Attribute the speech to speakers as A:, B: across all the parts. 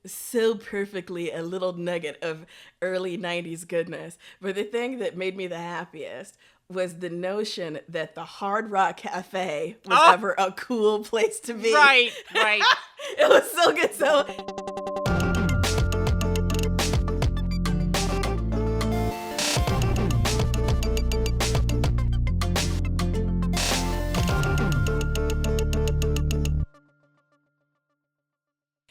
A: so perfectly a little nugget of early 90s goodness. But the thing that made me the happiest was the notion that the Hard Rock Cafe was
B: Oh,
A: ever a cool place to be.
B: right, right.
A: It was so good. So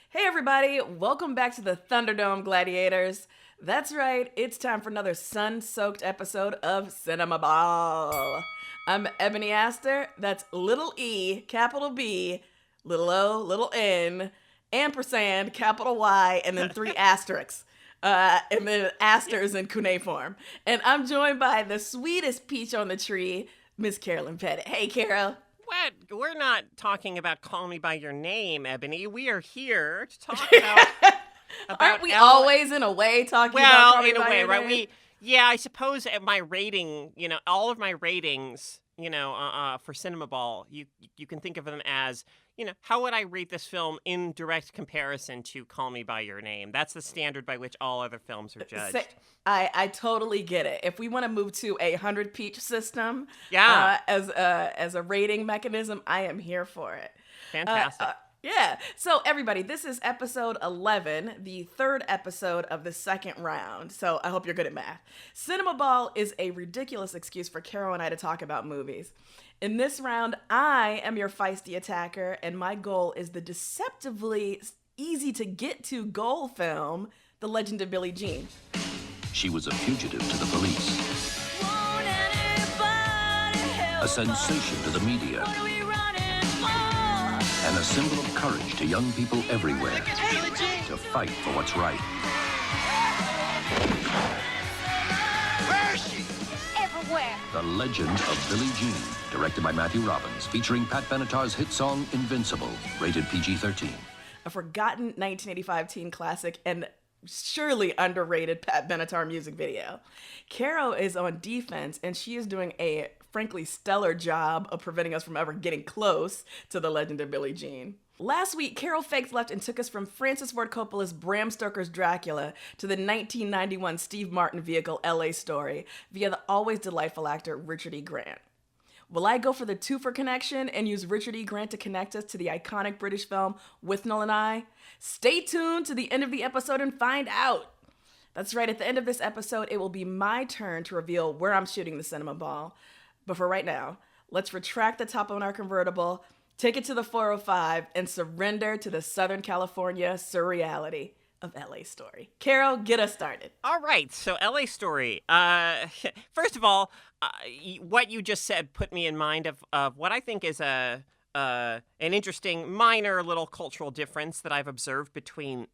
A: hey everybody, welcome back to the Thunderdome Gladiators. That's right, it's time for another sun-soaked episode of Cinemaball. I'm Ebony Aster, that's little e, capital B, little O, little N, ampersand, capital Y, and then 3 asterisks. And then Aster is in cuneiform. And I'm joined by the sweetest peach on the tree, Miss Carolyn Petit. Hey, Carol.
B: What? We're not talking about Call Me By Your Name, Ebony. We are here to talk about
A: Aren't we always in a way talking about Call Me
B: in a
A: By
B: way,
A: Your
B: right?
A: Name?
B: I suppose at my rating, all of my ratings, for Cinemaball, you can think of them as, how would I rate this film in direct comparison to Call Me By Your Name? That's the standard by which all other films are judged.
A: I totally get it. If we want to move to a 100 peach system as a rating mechanism, I am here for it.
B: Fantastic.
A: Yeah. So everybody, this is episode 11, the third episode of the second round. So I hope you're good at math. Cinemaball is a ridiculous excuse for Carol and I to talk about movies. In this round, I am your feisty attacker, and my goal is the deceptively easy to get to goal film, The Legend of Billie Jean.
C: She was a fugitive to the police, a sensation to the media, and a symbol of courage to young people everywhere to fight for what's right.
D: Where is she?
E: Everywhere.
C: The Legend of Billie Jean, directed by Matthew Robbins, featuring Pat Benatar's hit song Invincible, rated PG-13.
A: A forgotten 1985 teen classic and surely underrated Pat Benatar music video. Caro is on defense, and she is doing a frankly stellar job of preventing us from ever getting close to The Legend of Billie Jean. Last week, Carol faked left and took us from Francis Ford Coppola's Bram Stoker's Dracula to the 1991 Steve Martin vehicle LA Story via the always delightful actor Richard E. Grant. Will I go for the twofer connection and use Richard E. Grant to connect us to the iconic British film Withnell and I? Stay tuned to the end of the episode and find out. That's right, at the end of this episode, it will be my turn to reveal where I'm shooting the Cinemaball. But for right now, let's retract the top on our convertible, take it to the 405, and surrender to the Southern California surreality of LA Story. Carol, get us started.
B: All right, so LA Story. First of all, what you just said put me in mind of what I think is an interesting minor little cultural difference that I've observed between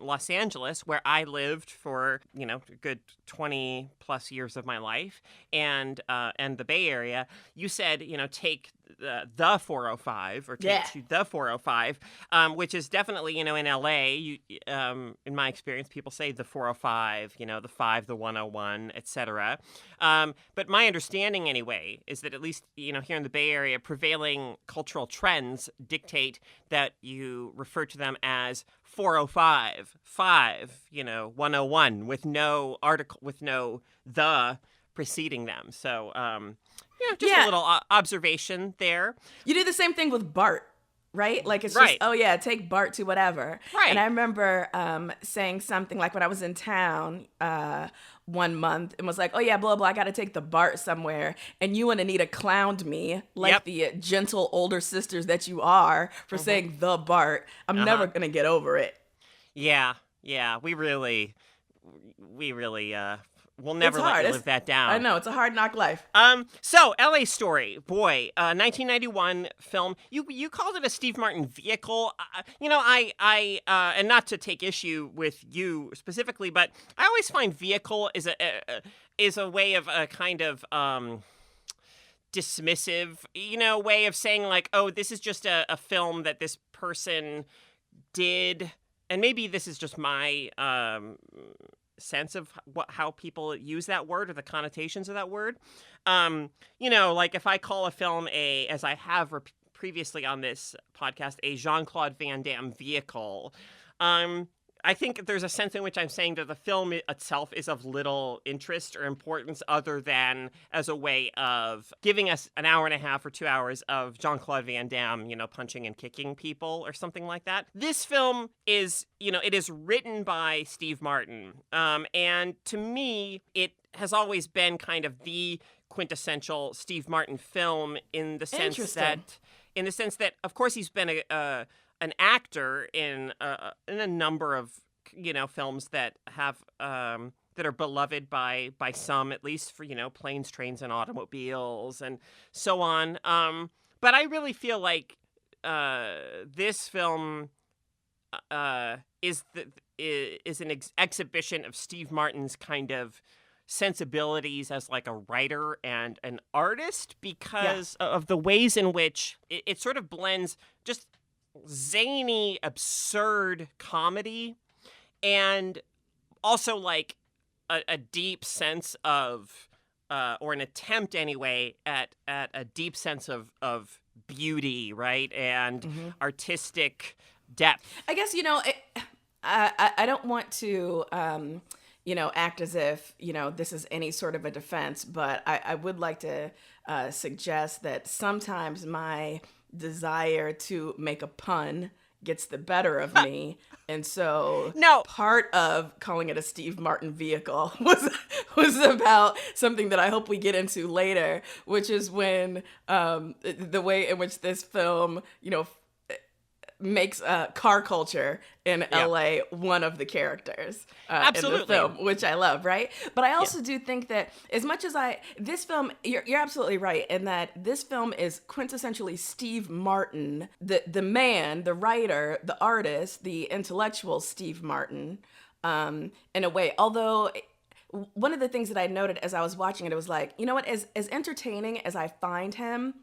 B: Los Angeles, where I lived for a good 20 plus years of my life, and the Bay Area. You said take the 405 or take to the 405, which is definitely in LA. In my experience, people say the 405, the 5, the 101, etc. But my understanding anyway is that at least here in the Bay Area, prevailing cultural trends dictate that you refer to them as 405, 5, 101 with no article, with no the preceding them. So, just a little observation there.
A: You do the same thing with BART, right? Like it's
B: right.
A: just, take BART to whatever.
B: Right.
A: And I remember saying something like when I was in town one month and was like, oh yeah, blah, blah, I got to take the BART somewhere. And you and Anita clowned me like the gentle older sisters that you are for saying the BART. I'm never going to get over it.
B: Yeah. We really we'll never let you live that down.
A: I know, it's a hard knock life.
B: So LA Story, boy, 1991 film. You called it a Steve Martin vehicle. I and not to take issue with you specifically, but I always find vehicle is a way of a kind of dismissive, way of saying like, oh, this is just a film that this person did, and maybe this is just my sense of how people use that word or the connotations of that word. Like if I call a film as I have previously on this podcast, a Jean-Claude Van Damme vehicle, I think there's a sense in which I'm saying that the film itself is of little interest or importance other than as a way of giving us an hour and a half or 2 hours of Jean-Claude Van Damme, punching and kicking people or something like that. This film is, it is written by Steve Martin. And to me, it has always been kind of the quintessential Steve Martin film in the sense that, of course, he's been an actor in a number of films that have that are beloved by some, at least, for Planes, Trains, and Automobiles and so on. But I really feel like this film is an exhibition of Steve Martin's kind of sensibilities as like a writer and an artist because of the ways in which it sort of blends just zany, absurd comedy and also like a deep sense of or an attempt anyway at a deep sense of beauty, right? And artistic depth.
A: I guess, I don't want to act as if, this is any sort of a defense, but I would like to suggest that sometimes my desire to make a pun gets the better of me. And so part of calling it a Steve Martin vehicle was about something that I hope we get into later, which is when the way in which this film, makes car culture in LA one of the characters in the film, which I love, right? But I also do think that as much as this film, you're absolutely right in that this film is quintessentially Steve Martin, the man, the writer, the artist, the intellectual Steve Martin, in a way. Although one of the things that I noted as I was watching it, it was like, you know what, as entertaining as I find him,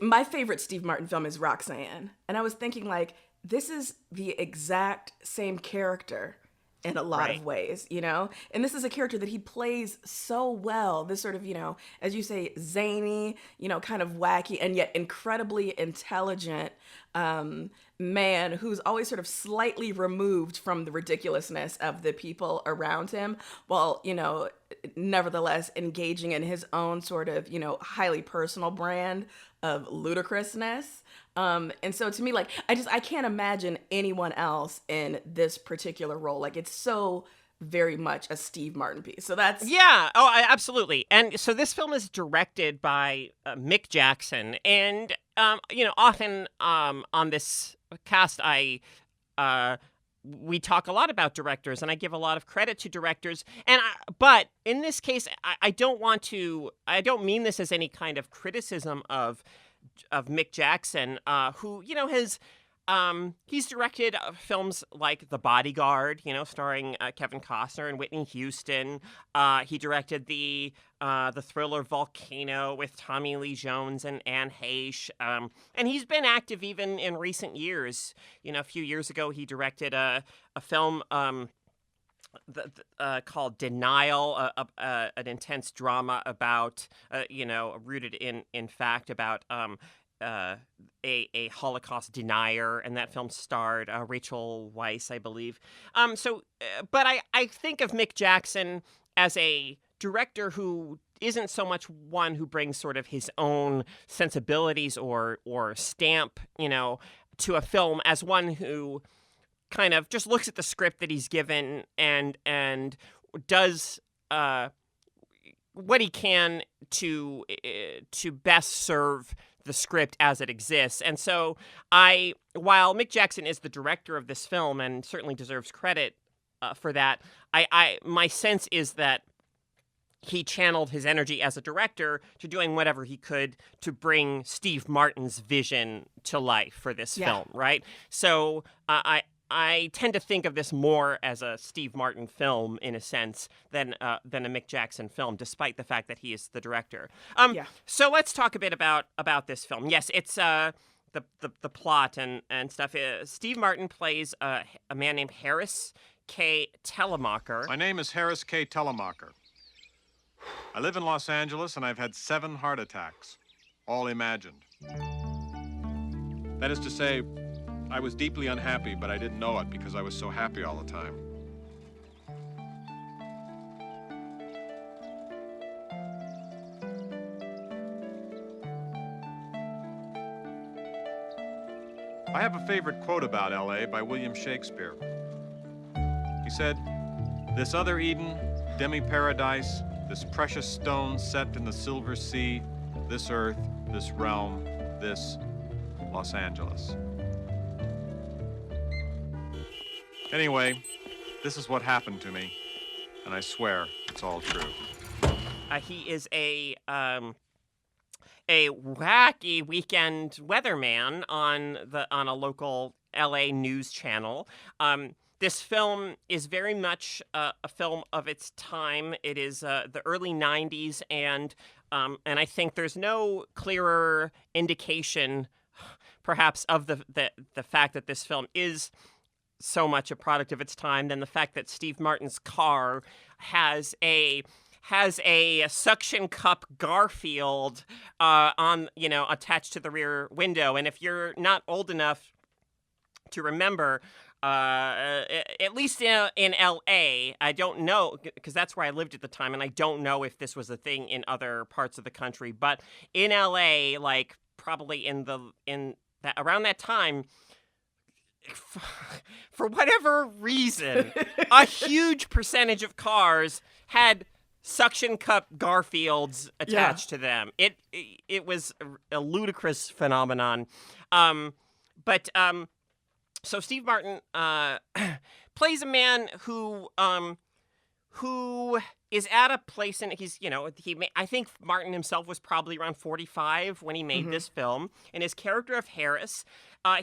A: my favorite Steve Martin film is Roxanne. And I was thinking, like, this is the exact same character in a lot of ways, And this is a character that he plays so well. This sort of, as you say, zany, kind of wacky, and yet incredibly intelligent man who's always sort of slightly removed from the ridiculousness of the people around him, while, nevertheless engaging in his own sort of, highly personal brand of ludicrousness. And so to me, like, I can't imagine anyone else in this particular role. Like, it's so very much a Steve Martin piece. So that's...
B: Yeah. Oh, absolutely. And so this film is directed by Mick Jackson. And, often on this cast, we talk a lot about directors, and I give a lot of credit to directors. But in this case, I don't mean this as any kind of criticism of Mick Jackson, who, he's directed films like The Bodyguard, starring Kevin Costner and Whitney Houston. He directed the thriller Volcano with Tommy Lee Jones and Anne Heche. And he's been active even in recent years. A few years ago, he directed a film called Denial, an intense drama about, rooted in fact about a Holocaust denier, and that film starred Rachel Weisz, I believe. But I think of Mick Jackson as a director who isn't so much one who brings sort of his own sensibilities or stamp, to a film, as one who kind of just looks at the script that he's given and does what he can to best serve the script as it exists. And so while Mick Jackson is the director of this film and certainly deserves credit for that, my sense is that he channeled his energy as a director to doing whatever he could to bring Steve Martin's vision to life for this film, right? So I tend to think of this more as a Steve Martin film, in a sense, than a Mick Jackson film, despite the fact that he is the director. So let's talk a bit about this film. Yes, it's the plot and stuff. Steve Martin plays a man named Harris K. Telemacher.
E: My name is Harris K. Telemacher. I live in Los Angeles, and I've had 7 heart attacks, all imagined. That is to say, I was deeply unhappy, but I didn't know it because I was so happy all the time. I have a favorite quote about LA by William Shakespeare. He said, "This other Eden, demi-paradise, this precious stone set in the silver sea, this earth, this realm, this Los Angeles." Anyway, this is what happened to me, and I swear it's all true.
B: He is a wacky weekend weatherman on a local LA news channel. This film is very much a film of its time. It is the early 90s, and I think there's no clearer indication, perhaps, of the fact that this film is so much a product of its time than the fact that Steve Martin's car has a suction cup Garfield attached to the rear window. And if you're not old enough to remember, at least in LA, I don't know, because that's where I lived at the time, and I don't know if this was a thing in other parts of the country, but in LA, like probably around that time, for whatever reason, a huge percentage of cars had suction cup Garfields attached to them. It was a ludicrous phenomenon. So Steve Martin plays a man who is at a place, and I think Martin himself was probably around 45 when he made this film. And his character of Harris,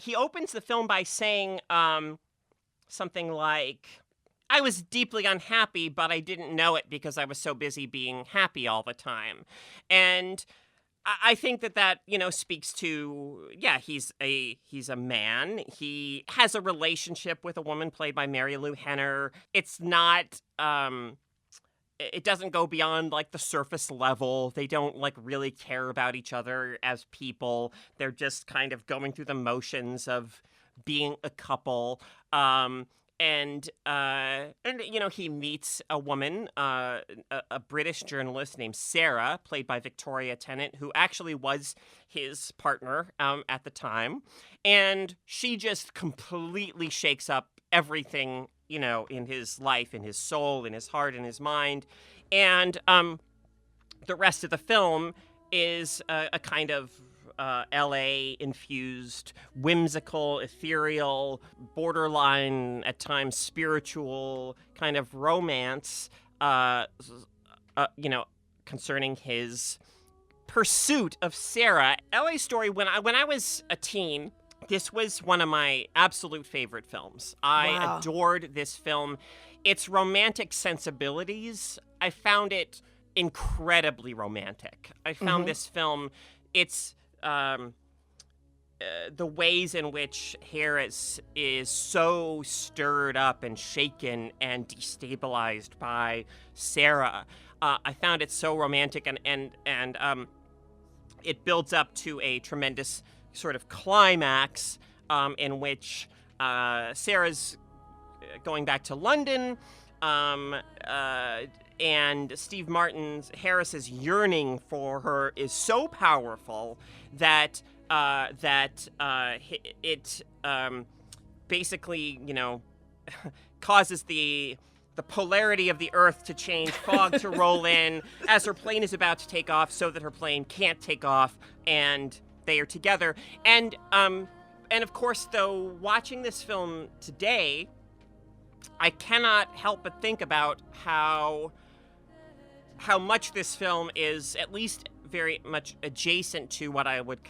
B: he opens the film by saying something like, "I was deeply unhappy, but I didn't know it because I was so busy being happy all the time." And I think that speaks to, he's a man. He has a relationship with a woman played by Mary Lou Henner. It's not, it doesn't go beyond like the surface level. They don't like really care about each other as people. They're just kind of going through the motions of being a couple. And he meets a woman, a British journalist named Sarah, played by Victoria Tennant, who actually was his partner at the time. And she just completely shakes up everything, in his life, in his soul, in his heart, in his mind. And the rest of the film is a kind of LA-infused, whimsical, ethereal, borderline, at times spiritual kind of romance, concerning his pursuit of Sarah. LA Story, when I was a teen, this was one of my absolute favorite films. I adored this film. Its romantic sensibilities, I found it incredibly romantic. I found this film, it's the ways in which Harris is so stirred up and shaken and destabilized by Sarah. I found it so romantic, and it builds up to a tremendous sort of climax in which Sarah's going back to London, and Steve Harris's yearning for her is so powerful that it basically, causes the polarity of the Earth to change, fog to roll in as her plane is about to take off, so that her plane can't take off, and they are together. And of course, though, watching this film today, I cannot help but think about how much this film is at least very much adjacent to what I would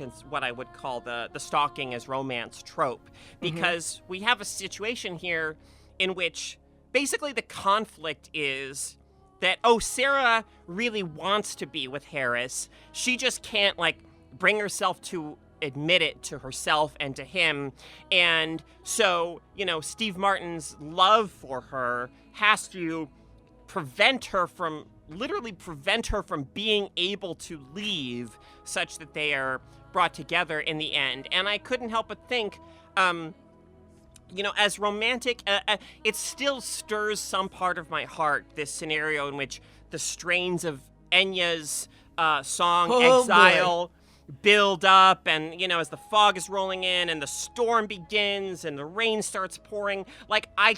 B: call the stalking as romance trope, because we have a situation here in which basically the conflict is that, Sarah really wants to be with Harris. She just can't bring herself to admit it to herself and to him. And so, Steve Martin's love for her has to literally prevent her from being able to leave, such that they are brought together in the end. And I couldn't help but think, as romantic, it still stirs some part of my heart, this scenario in which the strains of Enya's song,
A: Oh,
B: Exile,
A: boy.
B: build up, and, as the fog is rolling in and the storm begins and the rain starts pouring, like, I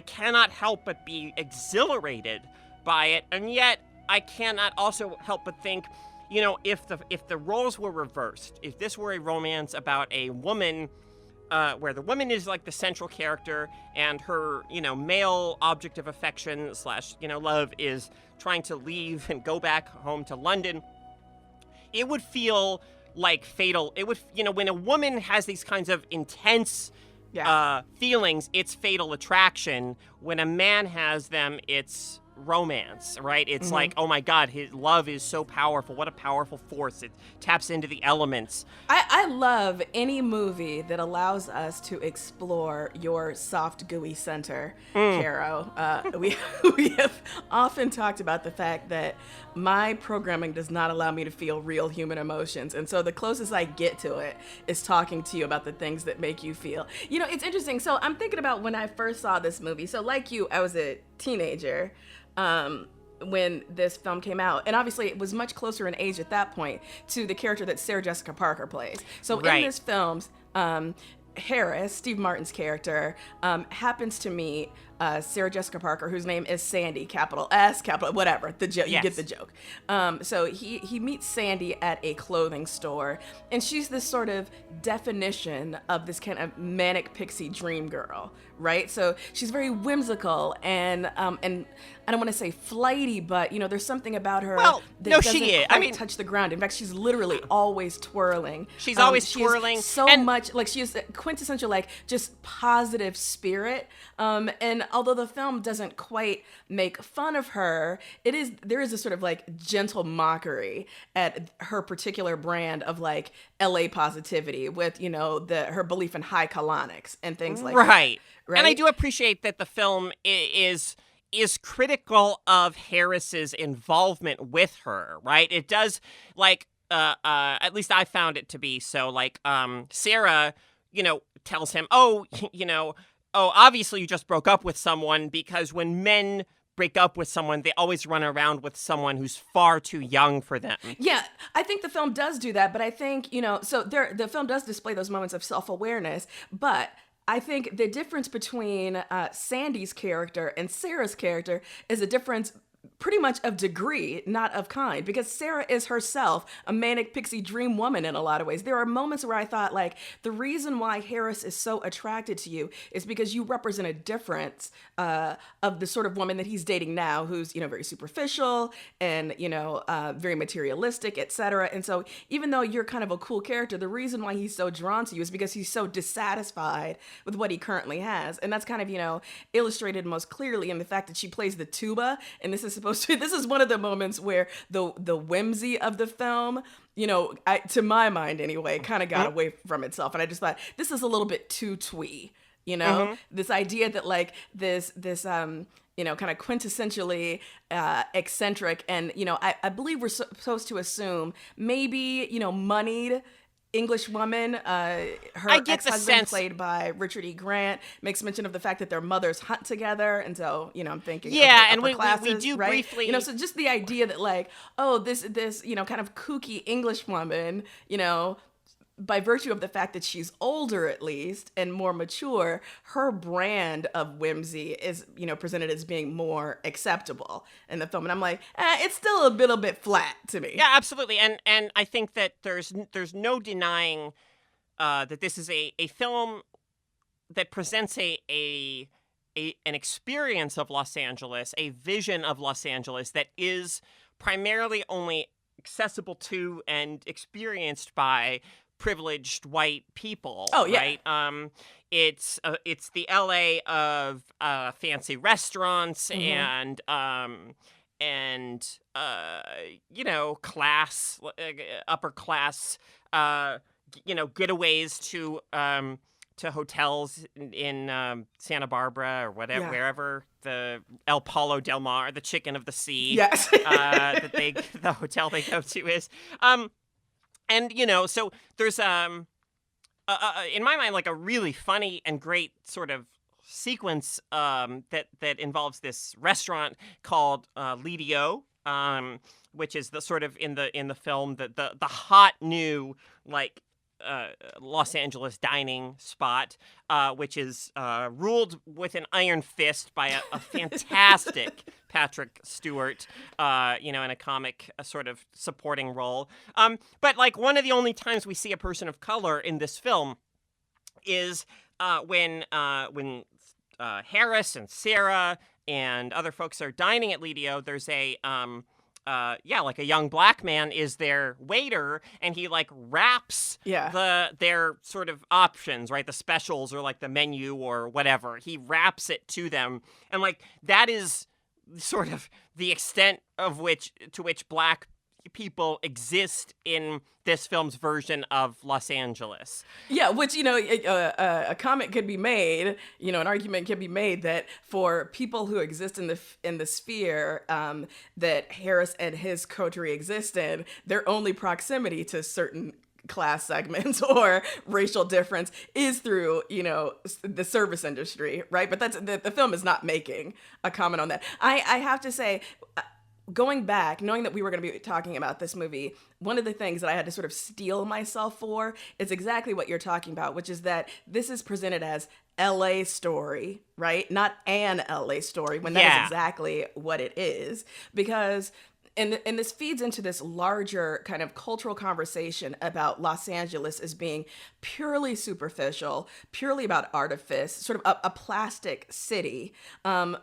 B: cannot help but be exhilarated by it, and yet I cannot also help but think, if the roles were reversed, if this were a romance about a woman, where the woman is like the central character and her, male object of affection / love is trying to leave and go back home to London, it would feel like fatal. It would, when a woman has these kinds of intense feelings, it's fatal attraction. When a man has them, it's romance, right? It's like, oh my God, his love is so powerful. What a powerful force. It taps into the elements.
A: I love any movie that allows us to explore your soft, gooey center, Caro. We have often talked about the fact that my programming does not allow me to feel real human emotions. And so the closest I get to it is talking to you about the things that make you feel. It's interesting. So I'm thinking about when I first saw this movie. So like you, I was a teenager when this film came out. And obviously it was much closer in age at that point to the character that Sarah Jessica Parker plays. So in this film, Harris, Steve Martin's character, happens to meet Sarah Jessica Parker, whose name is Sandy, capital S, capital whatever. The joke, you get the joke. So he meets Sandy at a clothing store, and she's this sort of definition of this kind of manic pixie dream girl, right? So she's very whimsical and I don't want to say flighty, but there's something about her that doesn't quite touch the ground. In fact, she's literally always twirling.
B: She's always twirling.
A: Much like she is a quintessential like just positive spirit. And although the film doesn't quite make fun of her, there is a sort of like gentle mockery at her particular brand of like LA positivity with her belief in high colonics and things like that. Right.
B: And I do appreciate that the film is critical of Harris's involvement with her, right? It does, like, at least I found it to be so, like, Sarah, tells him, obviously you just broke up with someone, because when men break up with someone, they always run around with someone who's far too young for them.
A: Yeah, I think the film does do that, but I think, so the film does display those moments of self-awareness, but I think the difference between Sandy's character and Sarah's character is a difference pretty much of degree, not of kind, because Sarah is herself a manic pixie dream woman in a lot of ways. There are moments where I thought, like, the reason why Harris is so attracted to you is because you represent a difference of the sort of woman that he's dating now, who's, very superficial and, very materialistic, etc. And so even though you're kind of a cool character, the reason why he's so drawn to you is because he's so dissatisfied with what he currently has. And that's kind of, illustrated most clearly in the fact that she plays the tuba, and this is one of the moments where the whimsy of the film, to my mind anyway, kind of got away from itself. And I just thought, this is a little bit too twee, this idea that like this kind of quintessentially eccentric. And, I believe we're supposed to assume maybe, moneyed English woman, her ex-husband, played by Richard E. Grant, makes mention of the fact that their mothers hunt together, and so I'm thinking,
B: and we do
A: right?
B: briefly,
A: so just the idea that like, this kind of kooky English woman, by virtue of the fact that she's older at least and more mature, her brand of whimsy is, presented as being more acceptable in the film. And I'm like, it's still a little bit flat to me.
B: Yeah, absolutely. And I think that there's no denying that this is a film that presents an experience of Los Angeles, a vision of Los Angeles that is primarily only accessible to and experienced by privileged white people.
A: Oh yeah.
B: Right? It's the LA of fancy restaurants and class, upper class, getaways to hotels in Santa Barbara or whatever, wherever the El Palo Del Mar, the chicken of the sea,
A: yes,
B: the hotel they go to is. And so there's in my mind, like a really funny and great sort of sequence that involves this restaurant called Lidio, which is the sort of in the film the hot new like Los Angeles dining spot, which is ruled with an iron fist by a fantastic Patrick Stewart, in a comic sort of supporting role. But like one of the only times we see a person of color in this film is when Harris and Sarah and other folks are dining at Lidio. There's a like a young black man is their waiter, and he like wraps their sort of options, right? The specials or like the menu or whatever. He wraps it to them, and like that is sort of the extent of which black people exist in this film's version of Los Angeles.
A: Yeah, which, a comment could be made, an argument could be made that for people who exist in the sphere that Harris and his coterie exist in, their only proximity to certain class segments or racial difference is through, the service industry, right? But that's the film is not making a comment on that. I have to say, going back, knowing that we were going to be talking about this movie, one of the things that I had to sort of steel myself for is exactly what you're talking about, which is that this is presented as LA story, right? Not an LA story, when that is exactly what it is. Because and this feeds into this larger kind of cultural conversation about Los Angeles as being purely superficial, purely about artifice, sort of a plastic city,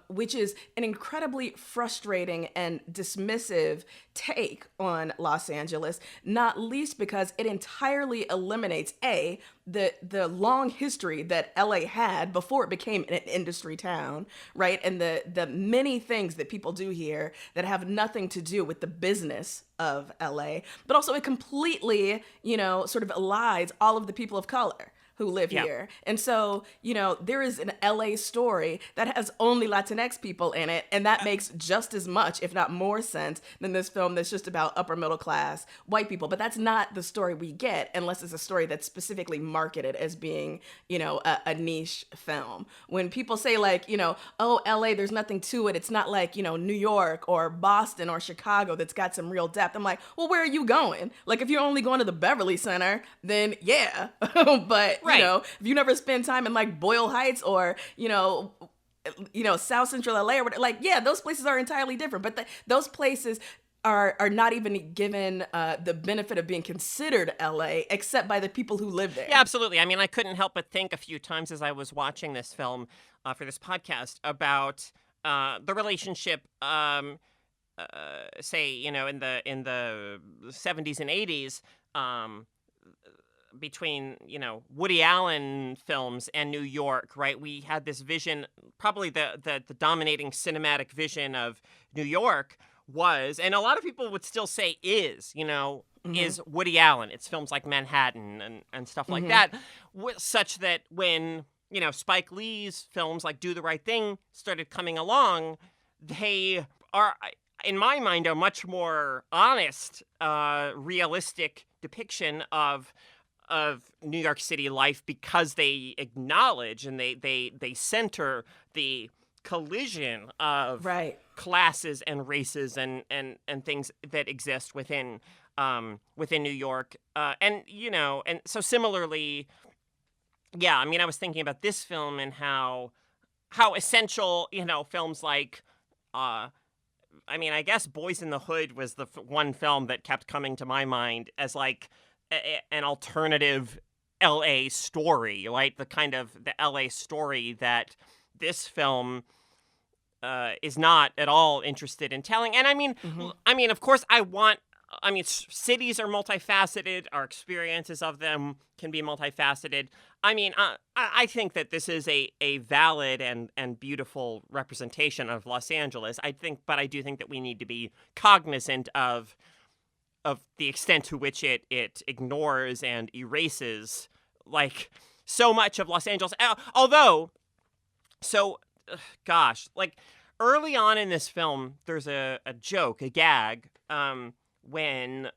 A: which is an incredibly frustrating and dismissive take on Los Angeles, not least because it entirely eliminates the long history that LA had before it became an industry town, right? And the many things that people do here that have nothing to do with the business of LA, but also it completely, sort of elides all of the people of color who live here. And so, there is an LA story that has only Latinx people in it, and that makes just as much, if not more sense than this film that's just about upper middle class white people. But that's not the story we get unless it's a story that's specifically marketed as being, a niche film. When people say like, oh, LA, there's nothing to it. It's not like, New York or Boston or Chicago that's got some real depth. I'm like, well, where are you going? Like, if you're only going to the Beverly Center, then yeah. But
B: right.
A: If you never spend time in like Boyle Heights or, South Central LA or whatever, like, yeah, those places are entirely different. But those places are not even given the benefit of being considered LA, except by the people who live there.
B: Yeah, absolutely. I mean, I couldn't help but think a few times as I was watching this film for this podcast about the relationship, say, in the 70s and 80s, between, Woody Allen films and New York, right? We had this vision, probably the dominating cinematic vision of New York was, and a lot of people would still say is Woody Allen. It's films like Manhattan and stuff like that, such that when, Spike Lee's films like Do the Right Thing started coming along, they are, in my mind, a much more honest, realistic depiction of New York City life, because they acknowledge and they center the collision of classes and races and things that exist within New York, and so similarly, I mean, I was thinking about this film and how essential films like I mean, I guess Boys in the Hood was the one film that kept coming to my mind as like an alternative LA story, right? The kind of the LA story that this film is not at all interested in telling. And I mean, of course, cities are multifaceted. Our experiences of them can be multifaceted. I mean, I think that this is a valid and beautiful representation of Los Angeles. But I do think that we need to be cognizant of the extent to which it ignores and erases, like, so much of Los Angeles. Although, like, early on in this film, there's a joke, a gag, when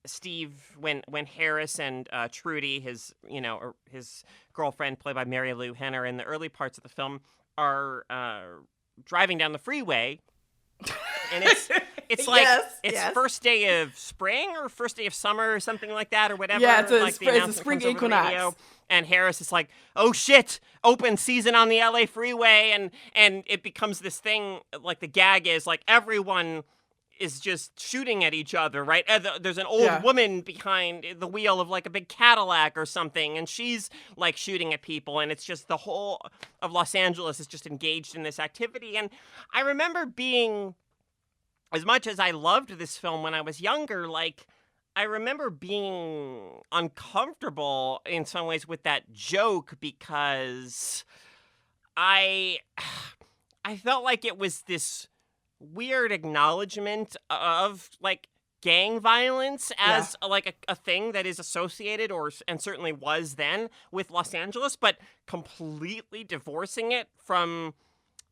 B: Steve, when Harris and Trudy, his girlfriend played by Mary Lou Henner, in the early parts of the film, are driving down the freeway, and it's like first day of spring or first day of summer or something like that or whatever.
A: Yeah, it's
B: like
A: a spring equinox.
B: Radio, and Harris is like, "Oh shit, open season on the LA freeway," and it becomes this thing. Like the gag is like everyone is just shooting at each other, right? There's an old woman behind the wheel of like a big Cadillac or something, and she's like shooting at people, and it's just the whole of Los Angeles is just engaged in this activity. And I remember being, as much as I loved this film when I was younger, like I remember being uncomfortable in some ways with that joke because I felt like it was this weird acknowledgement of like gang violence as like a thing that is associated and certainly was then with Los Angeles, but completely divorcing it from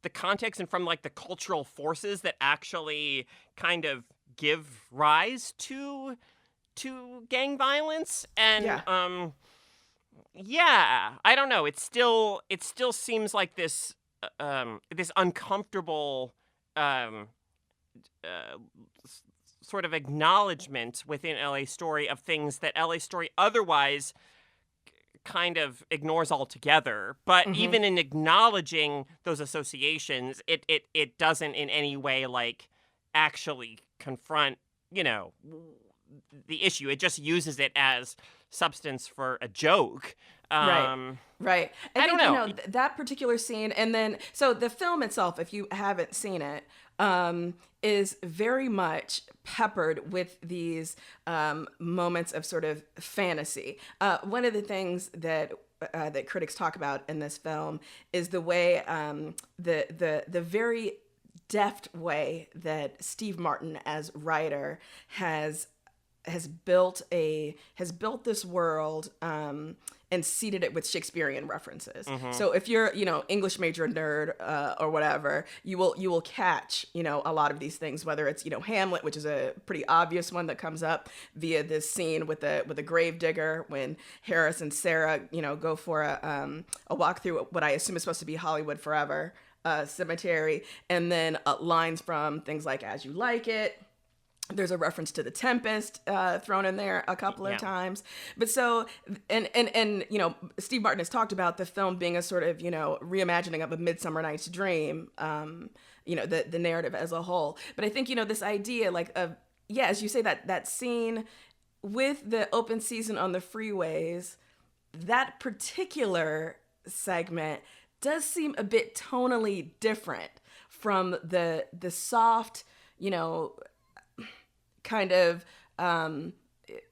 B: the context and from like the cultural forces that actually kind of give rise to gang violence. And I don't know, it still seems like this this uncomfortable sort of acknowledgement within LA Story of things that LA Story otherwise kind of ignores altogether. But even in acknowledging those associations, it doesn't in any way like actually confront, the issue. It just uses it as substance for a joke.
A: Right.
B: I don't know.
A: That particular scene, and then so the film itself, if you haven't seen it, is very much peppered with these moments of sort of fantasy. One of the things that critics talk about in this film is the way the very deft way that Steve Martin as writer has built this world and seeded it with Shakespearean references. So if you're, English major nerd or whatever, you will catch, a lot of these things, whether it's, Hamlet, which is a pretty obvious one that comes up via this scene with the grave digger when Harris and Sarah, go for a walk through what I assume is supposed to be Hollywood Forever cemetery, and then lines from things like As You Like It. There's a reference to The Tempest thrown in there a couple of times. But so, and Steve Martin has talked about the film being a sort of, reimagining of A Midsummer Night's Dream, the narrative as a whole. But I think, this idea as you say, that scene with the open season on the freeways, that particular segment does seem a bit tonally different from the soft, kind of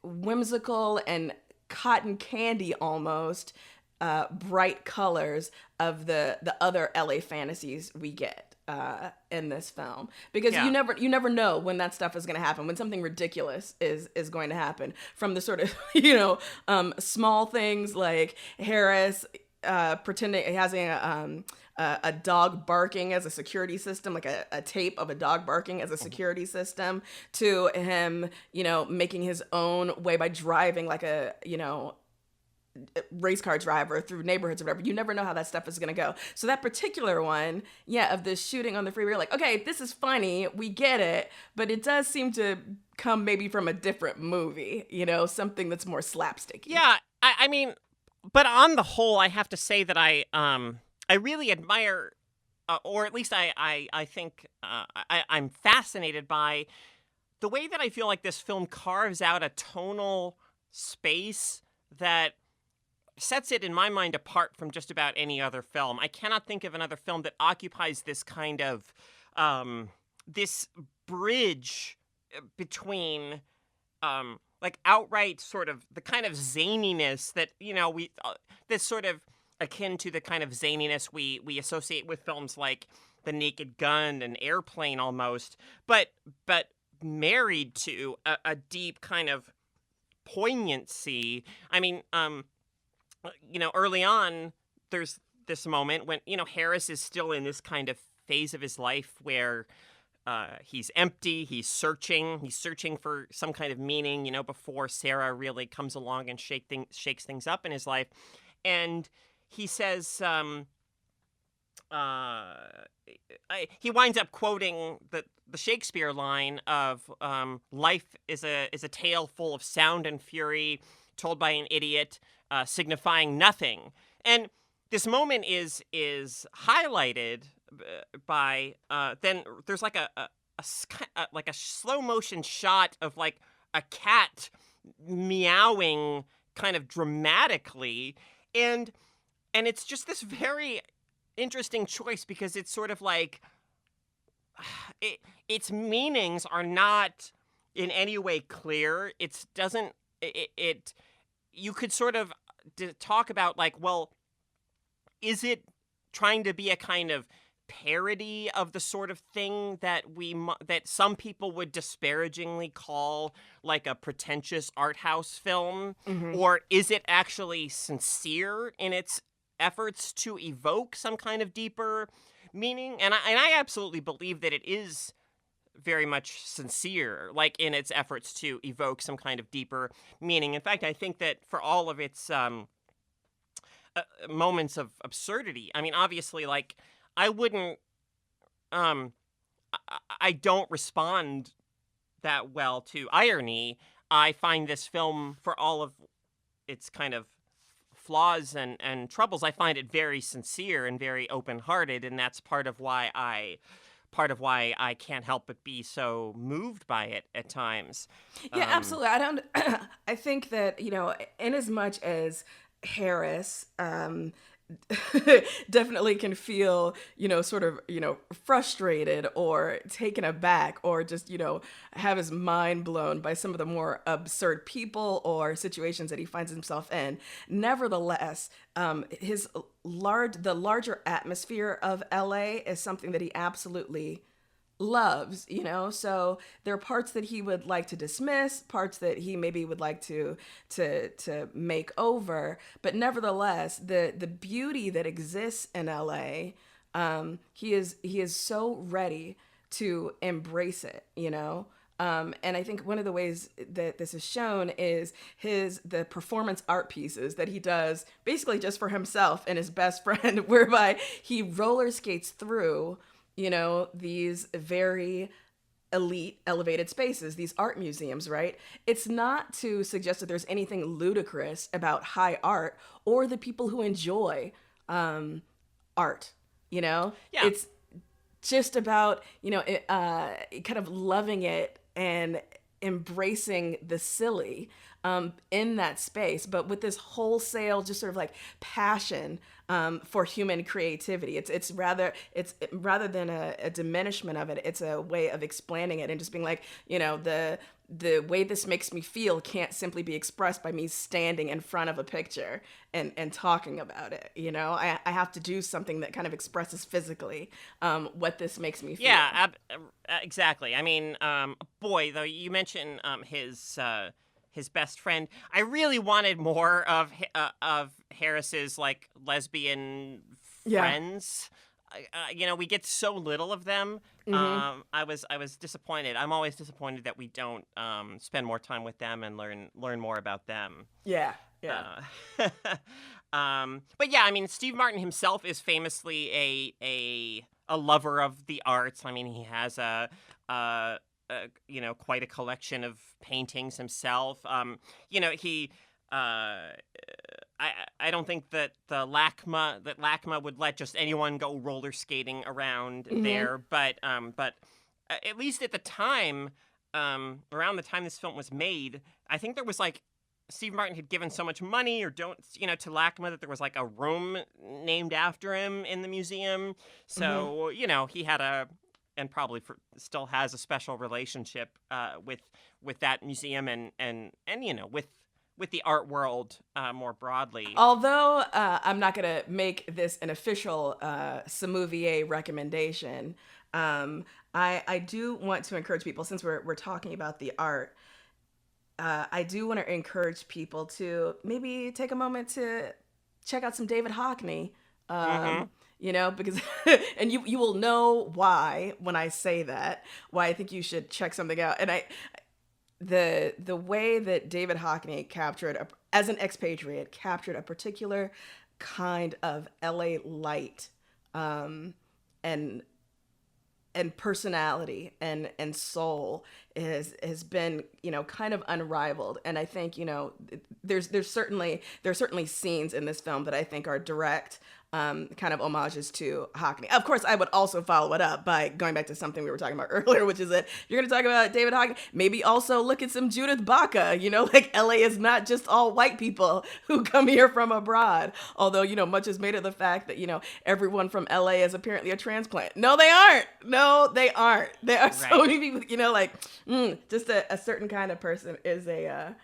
A: whimsical and cotton candy almost bright colors of the other LA fantasies we get in this film, because you never know when that stuff is going to happen, when something ridiculous is going to happen, from the sort of small things like Harris pretending having a dog barking as a security system, like a tape of a dog barking as a security system, to him, making his own way by driving like a, race car driver through neighborhoods or whatever. You never know how that stuff is going to go. So that particular one, of the shooting on the freeway, you're like, okay, this is funny, we get it, but it does seem to come maybe from a different movie, something that's more slapsticky.
B: Yeah, I mean, but on the whole, I have to say that I really admire, or at least I think I'm fascinated by the way that I feel like this film carves out a tonal space that sets it, in my mind, apart from just about any other film. I cannot think of another film that occupies this kind of, this bridge between, like outright sort of the kind of zaniness that, this sort of akin to the kind of zaniness we associate with films like The Naked Gun and Airplane almost, but married to a deep kind of poignancy. I mean, early on, there's this moment when, Harris is still in this kind of phase of his life where he's empty. He's searching for some kind of meaning, before Sarah really comes along and shakes things up in his life. And he says, he winds up quoting the Shakespeare line of life is a tale full of sound and fury, told by an idiot, signifying nothing. And this moment is highlighted by then there's like a slow motion shot of like a cat meowing kind of dramatically, and it's just this very interesting choice because it's sort of like its meanings are not in any way clear. You could sort of talk about like, well, is it trying to be a kind of parody of the sort of thing that that some people would disparagingly call like a pretentious art house film, or is it actually sincere in its efforts to evoke some kind of deeper meaning? And I absolutely believe that it is very much sincere, like in its efforts to evoke some kind of deeper meaning. In fact, I think that for all of its moments of absurdity, I mean, obviously, like, I wouldn't, I don't respond that well to irony. I find this film, for all of its kind of flaws and troubles, I find it very sincere and very open-hearted, and that's part of why I can't help but be so moved by it at times.
A: Yeah, absolutely. I think that, in as much as Harris definitely can feel, sort of, frustrated or taken aback or just, have his mind blown by some of the more absurd people or situations that he finds himself in. Nevertheless, the larger atmosphere of LA is something that he absolutely loves, so there are parts that he would like to dismiss, parts that he maybe would like to make over, but nevertheless the beauty that exists in LA, he is so ready to embrace it, and I think one of the ways that this is shown is the performance art pieces that he does basically just for himself and his best friend, whereby he roller skates through these very elite, elevated spaces, these art museums, right? It's not to suggest that there's anything ludicrous about high art or the people who enjoy art, Yeah. It's just about, kind of loving it and embracing the silly in that space, but with this wholesale, just sort of like passion for human creativity. It's rather than a diminishment of it, it's a way of explaining it and just being like, the way this makes me feel can't simply be expressed by me standing in front of a picture and talking about it. I have to do something that kind of expresses physically what this makes me feel.
B: Yeah, exactly. I mean, boy, though, you mentioned his best friend. I really wanted more of Harris's like lesbian friends. We get so little of them. I was disappointed. I'm always disappointed that we don't spend more time with them and learn more about them.
A: Yeah.
B: But yeah, I mean, Steve Martin himself is famously a lover of the arts. I mean, he has quite a collection of paintings himself. I don't think that LACMA would let just anyone go roller skating around there, but at least at the time, around the time this film was made, I think there was like Steve Martin had given so much money to LACMA that there was like a room named after him in the museum. So, he had and probably still has a special relationship with that museum and with the art world more broadly.
A: Although I'm not going to make this an official Cinemaball recommendation, I do want to encourage people, since we're talking about the art, I do want to encourage people to maybe take a moment to check out some David Hockney. because and you will know why when I say that, why I think you should check something out. And the way that David Hockney as an expatriate, captured a particular kind of LA light, and personality and soul has been, kind of unrivaled. And I think, there's certainly scenes in this film that I think are direct kind of homages to Hockney. Of course, I would also follow it up by going back to something we were talking about earlier, which is that you're going to talk about David Hockney, maybe also look at some Judith Baca, like LA is not just all white people who come here from abroad. Although, much is made of the fact that, everyone from LA is apparently a transplant. No, they aren't. There are so many people, just a certain kind of person is a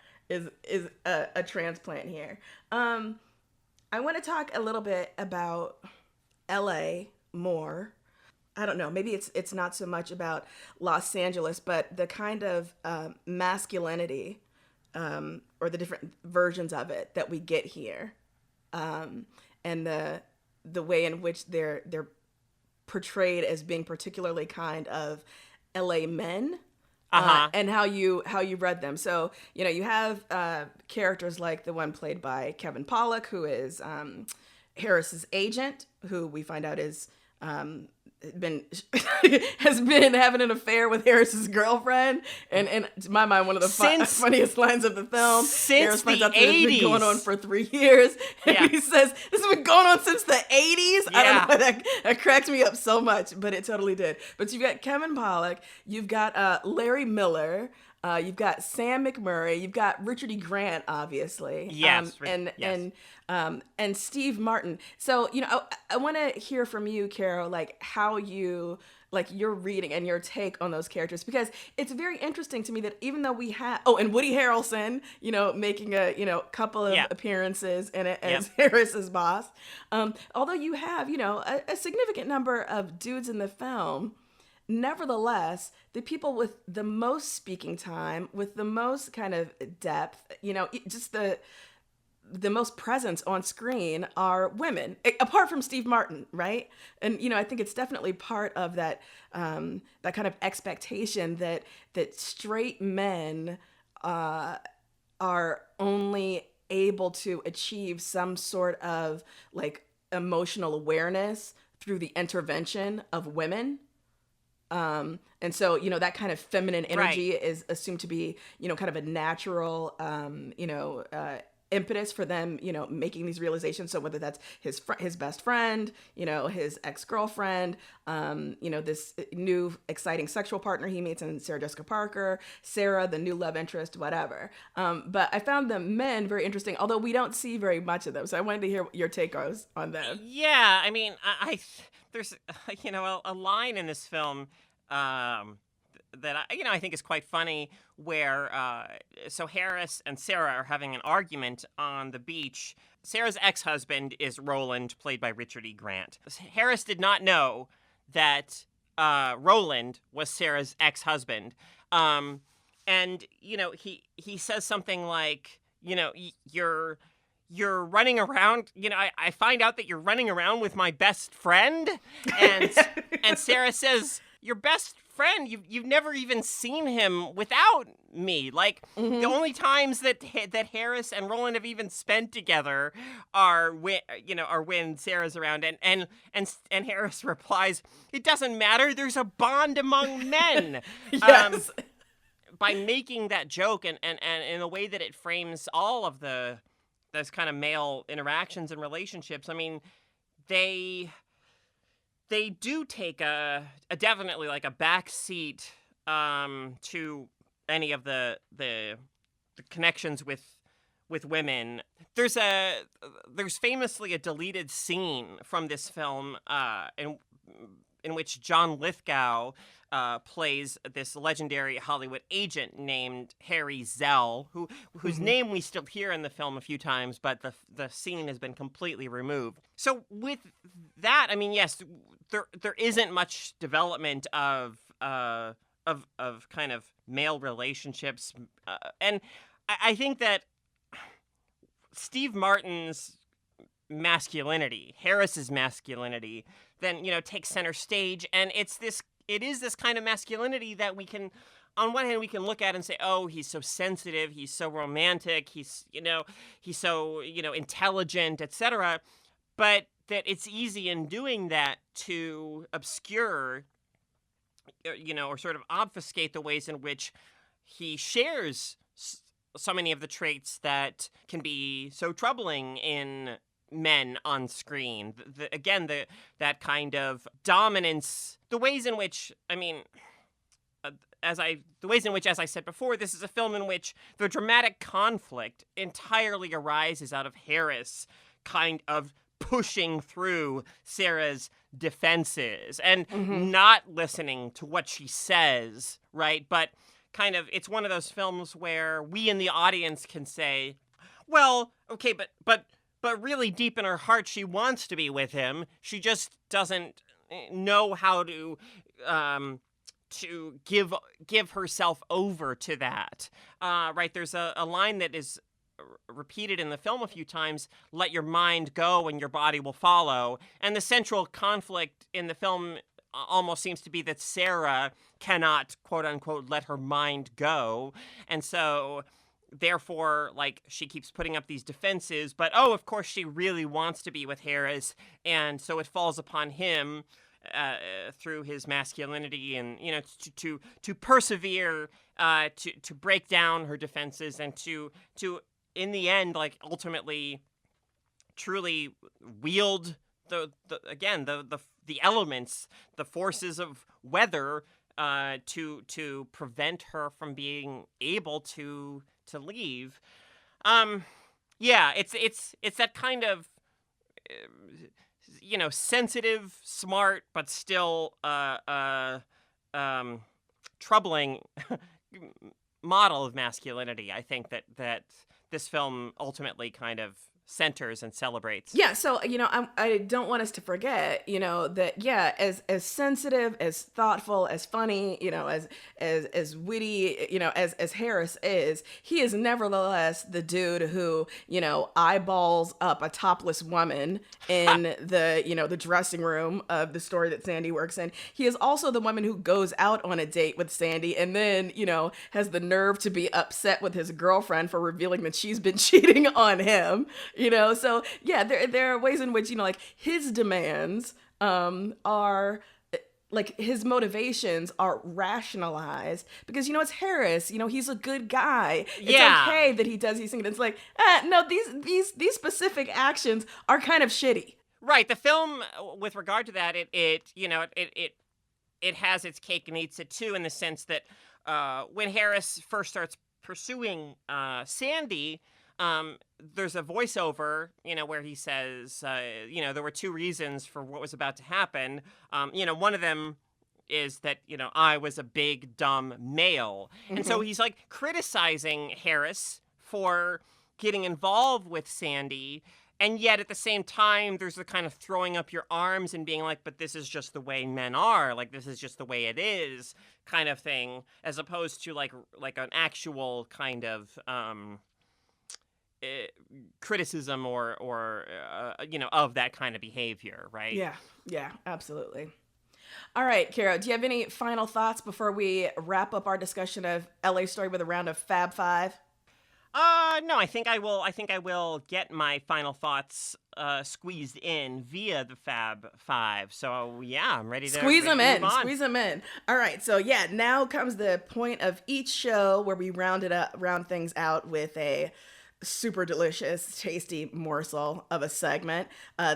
A: transplant here. I want to talk a little bit about LA more. I don't know, maybe it's not so much about Los Angeles, but the kind of masculinity or the different versions of it that we get here, and the way in which they're portrayed as being particularly kind of LA men. And how you read them. So, you have characters like the one played by Kevin Pollak, who is Harris's agent, who we find out is has been having an affair with Harris's girlfriend, and to my mind, one of the funniest lines of the film.
B: Since the 80s,
A: it's been going on for 3 years, and he says this has been going on since the 80s. I don't know, that cracks me up so much, but it totally did. But you've got Kevin Pollak, you've got Larry Miller. You've got Sam McMurray, you've got Richard E. Grant, obviously, and Steve Martin. So, I want to hear from you, Carol, like how your reading and your take on those characters, because it's very interesting to me that even though we have, and Woody Harrelson, making a, couple of appearances in it as Harris's boss, although you have, a significant number of dudes in the film. Nevertheless, the people with the most speaking time, with the most kind of depth, just the most presence on screen are women, apart from Steve Martin, right? And, I think it's definitely part of that that kind of expectation that straight men are only able to achieve some sort of like emotional awareness through the intervention of women. And so, that kind of feminine energy is assumed to be, kind of a natural, impetus for them, making these realizations. So whether that's his best friend, his ex-girlfriend, this new exciting sexual partner he meets in Sarah Jessica Parker, Sarah, the new love interest, whatever. But I found the men very interesting, although we don't see very much of them. So I wanted to hear your take on them.
B: Yeah, I mean, there's, a line in this film that I think is quite funny, where so Harris and Sarah are having an argument on the beach. Sarah's ex-husband is Roland, played by Richard E. Grant. Harris did not know that Roland was Sarah's ex-husband, and he says something like, you're running around, I find out that you're running around with my best friend, and Sarah says, your best friend, you've never even seen him without me. Like, the only times that Harris and Roland have even spent together are when Sarah's around, and Harris replies, it doesn't matter, there's a bond among men.
A: Yes.
B: By making that joke and in a way that it frames all of those kind of male interactions and relationships, I mean, they do take a definitely like a back seat to any of the connections with women. There's famously a deleted scene from this film in which John Lithgow plays this legendary Hollywood agent named Harry Zell, whose name we still hear in the film a few times, but the scene has been completely removed. So with that, I mean, yes, there isn't much development of kind of male relationships, and I think that Steve Martin's masculinity, Harris's masculinity, then, takes center stage. And it is this kind of masculinity that we can, on one hand, we can look at and say, oh, he's so sensitive, he's so romantic, he's so, intelligent, etc. But that it's easy in doing that to obscure, or sort of obfuscate the ways in which he shares so many of the traits that can be so troubling in men on screen. That kind of dominance, the ways in which, as I said before, this is a film in which the dramatic conflict entirely arises out of Harris kind of pushing through Sarah's defenses and not listening to what she says, right? But kind of, it's one of those films where we in the audience can say, well, okay, but really deep in her heart, she wants to be with him. She just doesn't know how to give herself over to that. Right? There's a line that is repeated in the film a few times: let your mind go and your body will follow. And the central conflict in the film almost seems to be that Sarah cannot, quote unquote, let her mind go. And so therefore, she keeps putting up these defenses, but of course she really wants to be with Harris. And so it falls upon him through his masculinity and, to persevere, to break down her defenses and to in the end, ultimately truly wield the elements, the forces of weather, to prevent her from being able to leave. It's that kind of sensitive, smart, but still troubling model of masculinity. I think that this film ultimately kind of centers and celebrates.
A: Yeah, so, I don't want us to forget, that, as sensitive, as thoughtful, as funny, as witty, as Harris is, he is nevertheless the dude who, eyeballs up a topless woman in the dressing room of the store that Sandy works in. He is also the woman who goes out on a date with Sandy and then, has the nerve to be upset with his girlfriend for revealing that she's been cheating on him. So yeah, there are ways in which, his demands are, his motivations are rationalized because, it's Harris, he's a good guy. It's okay that he does these things. It's no, these specific actions are kind of shitty.
B: Right. The film, with regard to that, it has its cake and eats it too, in the sense that when Harris first starts pursuing Sandy, there's a voiceover, where he says, there were two reasons for what was about to happen. One of them is that, I was a big, dumb male. And so he's criticizing Harris for getting involved with Sandy. And yet at the same time, there's the kind of throwing up your arms and being but this is just the way men are. This is just the way it is kind of thing, as opposed to like an actual kind of criticism or of that kind of behavior, right?
A: Yeah, absolutely. All right, Kara, do you have any final thoughts before we wrap up our discussion of LA Story with a round of Fab Five?
B: No, I think I will get my final thoughts squeezed in via the Fab Five. So yeah, I'm ready to
A: squeeze them in.
B: On.
A: Squeeze them in. All right. So yeah, now comes the point of each show where we round things out with a super delicious, tasty morsel of a segment.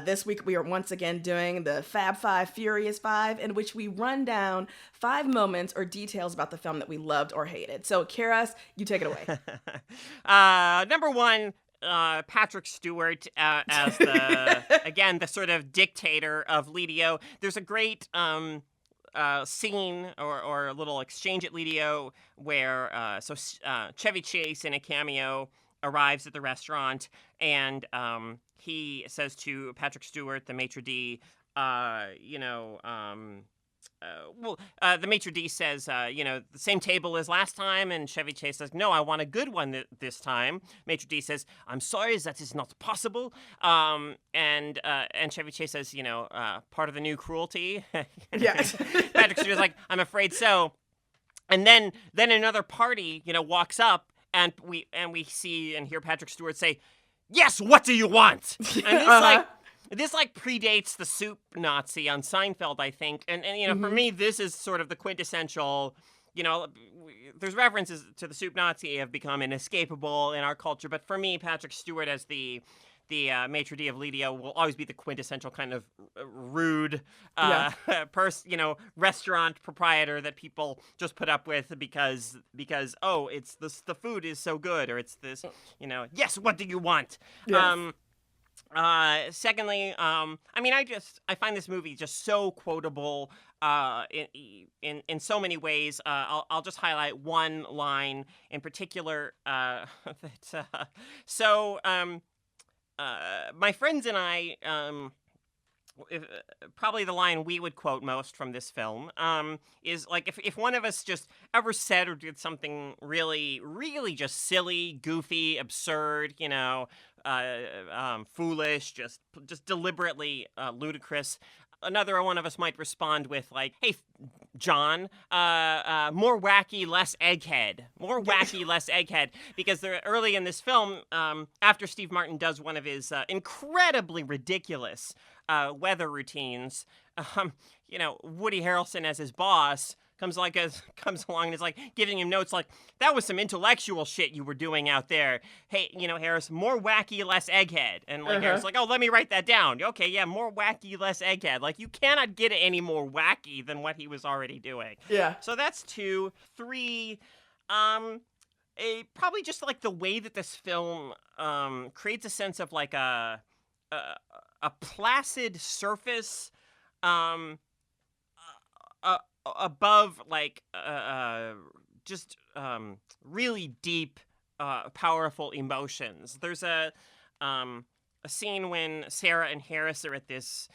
A: This week we are once again doing the Fab Five Furious Five, in which we run down 5 moments or details about the film that we loved or hated. So, Karas, you take it away.
B: Number 1, Patrick Stewart as the sort of dictator of Lidio. There's a great scene or a little exchange at Lidio where Chevy Chase in a cameo arrives at the restaurant, and he says to Patrick Stewart, the maitre d', the maitre d' says, the same table as last time, and Chevy Chase says, no, I want a good one this time. Maitre d' says, I'm sorry, that is not possible. And Chevy Chase says, part of the new cruelty.
A: Yeah.
B: Patrick Stewart's like, I'm afraid so. And then another party, walks up, and we see and hear Patrick Stewart say, yes, what do you want? And this predates the soup Nazi on Seinfeld, I think. And for me, this is sort of the quintessential, there's references to the soup Nazi have become inescapable in our culture. But for me, Patrick Stewart as the maitre d' of Lidio will always be the quintessential kind of rude restaurant proprietor that people just put up with because it's the food is so good, or it's this, yes, what do you want? Yes. Secondly, I find this movie just so quotable in so many ways. I'll just highlight one line in particular. My friends and I, probably the line we would quote most from this film is like if one of us just ever said or did something really, really just silly, goofy, absurd, foolish, just deliberately ludicrous. Another one of us might respond with like, "Hey, John, more wacky, less egghead. More wacky, less egghead." Because they're early in this film, after Steve Martin does one of his incredibly ridiculous weather routines, Woody Harrelson as his boss comes along and is like giving him notes like, that was some intellectual shit you were doing out there. Hey, Harris, more wacky, less egghead. And Harris like, oh, let me write that down. Okay, yeah, more wacky, less egghead. Like, you cannot get any more wacky than what he was already doing. Yeah. So that's 2. 3, probably just like the way that this film creates a sense of like a placid surface above like just really deep, powerful emotions. There's a scene when Sarah and Harris are at this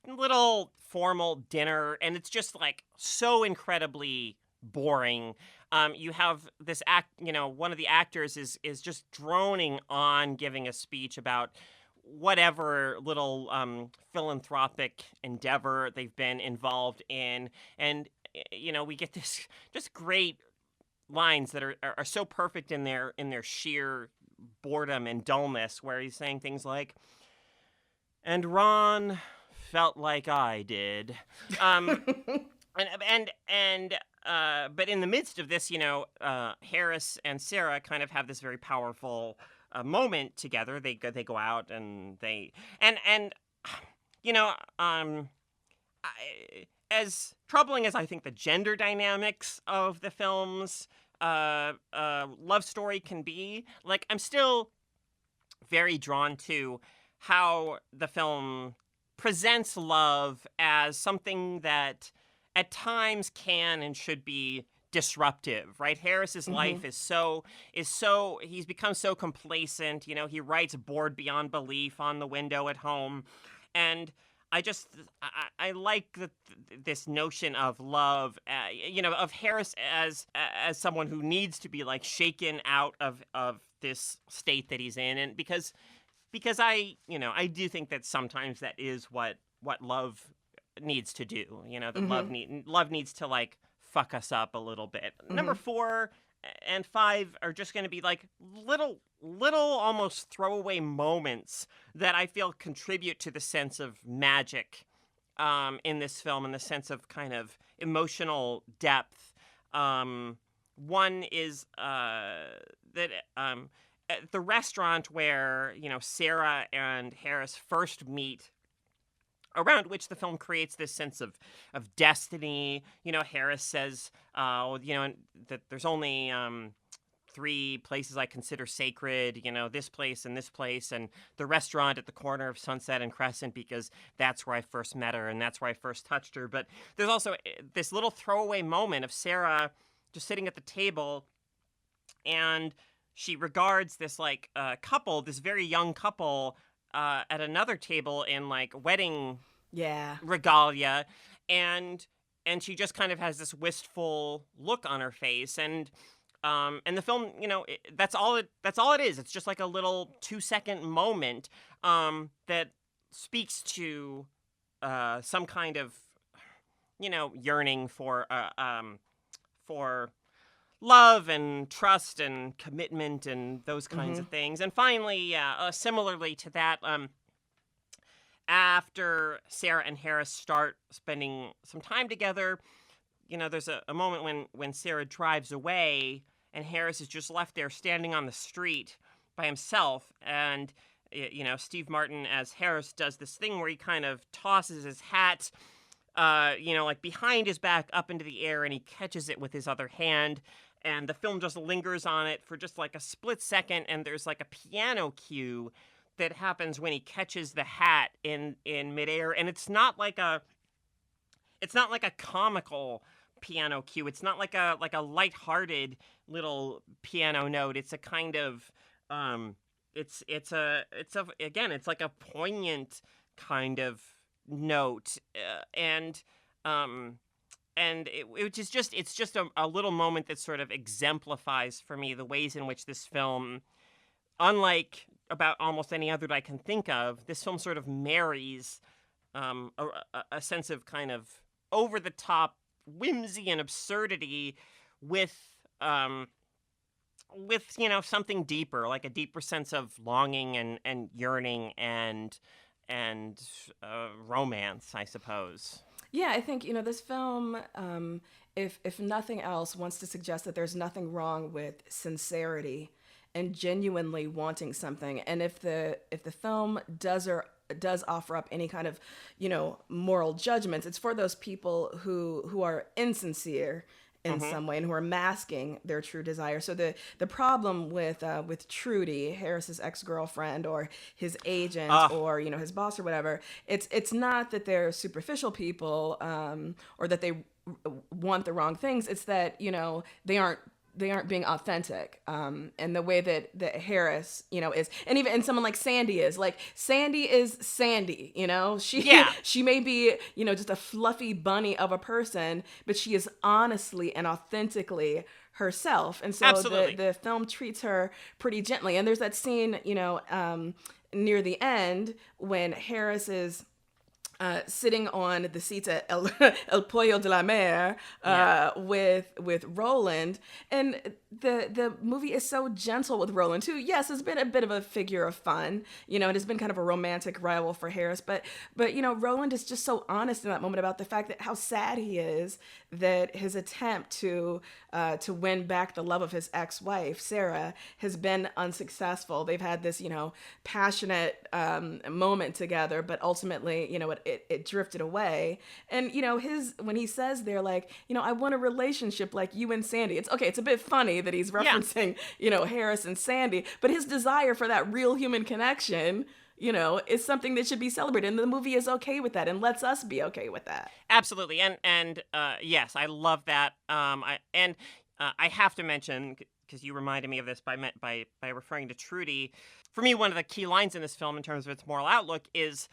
B: little formal dinner, and it's just like so incredibly boring. You have this one of the actors is just droning on, giving a speech about whatever little philanthropic endeavor they've been involved in, and we get this just great lines that are so perfect in their sheer boredom and dullness, where he's saying things like, "And Ron felt like I did," but in the midst of this, Harris and Sarah kind of have this very powerful moment together. They go out and as troubling as I think the gender dynamics of the film's love story can be, like, I'm still very drawn to how the film presents love as something that at times can and should be disruptive, right? Harris's life is so he's become so complacent. He writes bored beyond belief on the window at home, and I like this notion of love, of Harris as someone who needs to be like shaken out of this state that he's in, and because I do think that sometimes that is what love needs to do. That love needs to like fuck us up a little bit. Number 4 and 5 are just going to be like little almost throwaway moments that I feel contribute to the sense of magic in this film, in the sense of kind of emotional depth. One is that at the restaurant where Sarah and Harris first meet, around which the film creates this sense of destiny. Harris says, that there's only 3 places I consider sacred, this place and the restaurant at the corner of Sunset and Crescent, because that's where I first met her and that's where I first touched her. But there's also this little throwaway moment of Sarah just sitting at the table, and she regards this like couple, this very young couple, at another table in like wedding regalia, and she just kind of has this wistful look on her face, and the film, that's all it is. It's just like a little 2-second moment that speaks to some kind of yearning for love and trust and commitment and those kinds of things. And finally, similarly to that, after Sarah and Harris start spending some time together, there's a moment when Sarah drives away and Harris is just left there standing on the street by himself. And, Steve Martin as Harris does this thing where he kind of tosses his hat, like behind his back up into the air, and he catches it with his other hand. And the film just lingers on it for just like a split second, and there's like a piano cue that happens when he catches the hat in midair, and it's not like a comical piano cue. It's not like a lighthearted little piano note. It's a kind of it's like a poignant kind of note, and it's just a little moment that sort of exemplifies for me the ways in which this film, unlike about almost any other that I can think of, this film sort of marries a sense of kind of over the top whimsy and absurdity with something deeper, like a deeper sense of longing and yearning and romance, I suppose.
A: Yeah, I think, this film, if nothing else, wants to suggest that there's nothing wrong with sincerity and genuinely wanting something. And if the film does offer up any kind of, moral judgments, it's for those people who are insincere in some way and who are masking their true desire. So the problem with Trudy, Harris's ex-girlfriend, or his agent, or his boss or whatever, it's not that they're superficial people, or that they want the wrong things. It's that they aren't being authentic, and the way that Harris, is, and even someone like Sandy is Sandy, she may be, just a fluffy bunny of a person, but she is honestly and authentically herself. And so the film treats her pretty gently. And there's that scene, near the end when Harris is sitting on the seats at El Pollo de la Mer with Roland, and the movie is so gentle with Roland too. Yes, it's been a bit of a figure of fun, it has been kind of a romantic rival for Harris, but Roland is just so honest in that moment about the fact that how sad he is that his attempt to win back the love of his ex-wife Sarah has been unsuccessful. They've had this passionate moment together, but ultimately it drifted away. And when he says they're like, I want a relationship like you and Sandy. It's okay. It's a bit funny that he's referencing, Harris and Sandy, but his desire for that real human connection, is something that should be celebrated. And the movie is okay with that and lets us be okay with that.
B: Absolutely. And yes, I love that. I have to mention, because you reminded me of this by referring to Trudy, for me, one of the key lines in this film in terms of its moral outlook is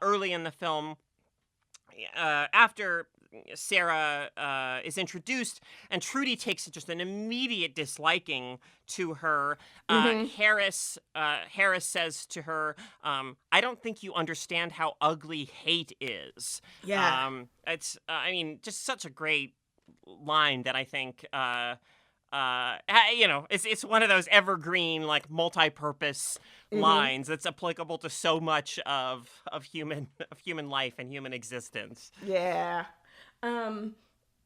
B: early in the film, after Sarah is introduced, and Trudy takes just an immediate disliking to her. Harris says to her, "I don't think you understand how ugly hate is."
A: Yeah,
B: it's just such a great line that I think it's one of those evergreen, like, multi-purpose lines that's applicable to so much of human life and human existence.
A: Yeah.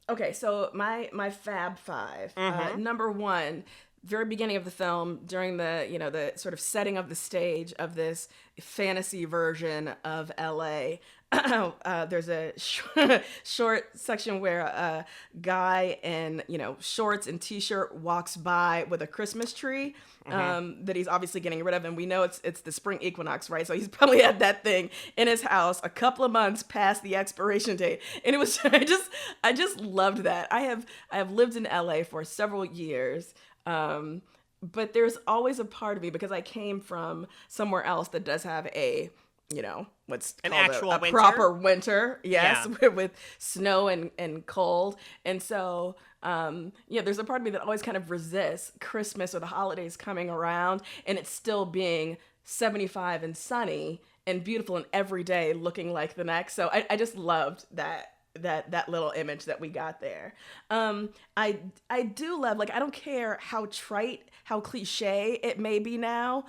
A: Okay, so my Fab Five. Number one, very beginning of the film, during the the sort of setting of the stage of this fantasy version of LA. There's a short section where a guy in shorts and t-shirt walks by with a Christmas tree that he's obviously getting rid of, and we know it's the spring equinox, right? So he's probably had that thing in his house a couple of months past the expiration date, and it was I just loved that. I have lived in LA for several years. But there's always a part of me, because I came from somewhere else that does have a what's
B: An
A: called
B: actual
A: a
B: winter?
A: proper winter. Yes,
B: Yeah.
A: with snow and cold. And so, there's a part of me that always kind of resists Christmas or the holidays coming around and it's still being 75 and sunny and beautiful and every day looking like the next. So I just loved that little image that we got there. I do love, like, I don't care how trite, how cliche it may be now.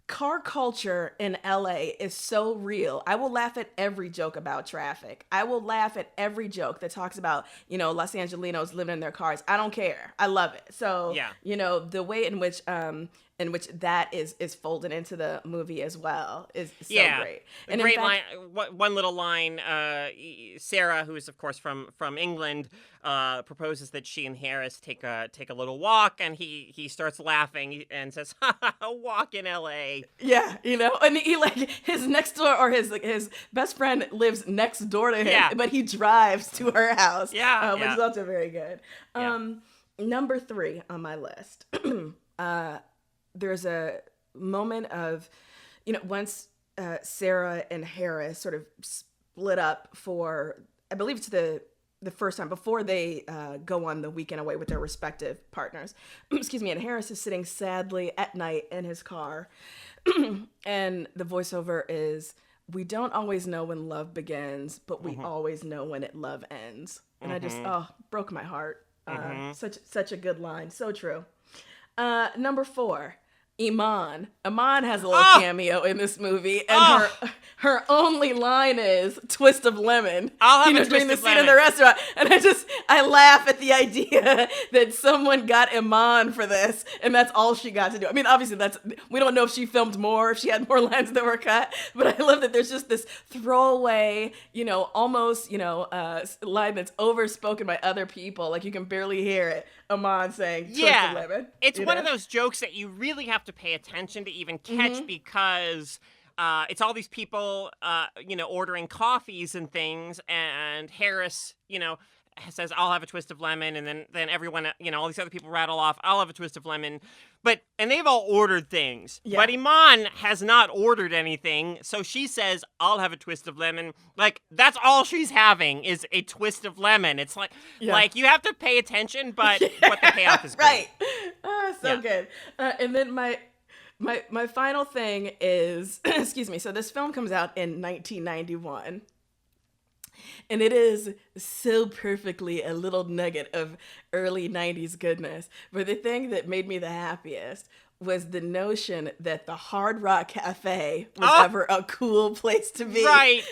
A: Car culture in LA is so real. I will laugh at every joke about traffic. I will laugh at every joke that talks about, Los Angelinos living in their cars. I don't care. I love it. So,
B: Yeah.
A: The way in which that is folded into the movie as well is so great.
B: And great line. One little line. Sarah, who is of course from England, proposes that she and Harris take a little walk, and he starts laughing and says, "A walk in L.A."
A: Yeah, and he like his next door or his best friend lives next door to him, but he drives to her house. Which is also very good. Number 3 on my list. There's a moment of, once Sarah and Harris sort of split up for, I believe it's the first time before they go on the weekend away with their respective partners. Excuse me. And Harris is sitting sadly at night in his car. And the voiceover is, "We don't always know when love begins, but we always know when love ends." And I just, broke my heart. Such a good line. So true. Number 4, Iman. Iman has a little cameo in this movie, and her only line is "twist of lemon."
B: I'll have a twist
A: during the
B: of
A: scene
B: lemon.
A: in the restaurant, and I laugh at the idea that someone got Iman for this, and that's all she got to do. I mean, obviously we don't know if she filmed more, if she had more lines that were cut, but I love that there's just this throwaway, almost, line that's overspoken by other people, like you can barely hear it. Iman saying "twist of lemon."
B: It's one of those jokes that you really have to pay attention to even catch because it's all these people, ordering coffees and things, and Harris, says, "I'll have a twist of lemon," and then everyone, all these other people rattle off, "I'll have a twist of lemon," and they've all ordered things, but Iman has not ordered anything, so she says, "I'll have a twist of lemon." Like, that's all she's having is a twist of lemon. It's like you have to pay attention, but what the payoff is great.
A: Right. Good. And then my final thing is, excuse me, so this film comes out in 1991. And it is so perfectly a little nugget of early 90s goodness. But the thing that made me the happiest was the notion that the Hard Rock Cafe was ever a cool place to be.
B: Right.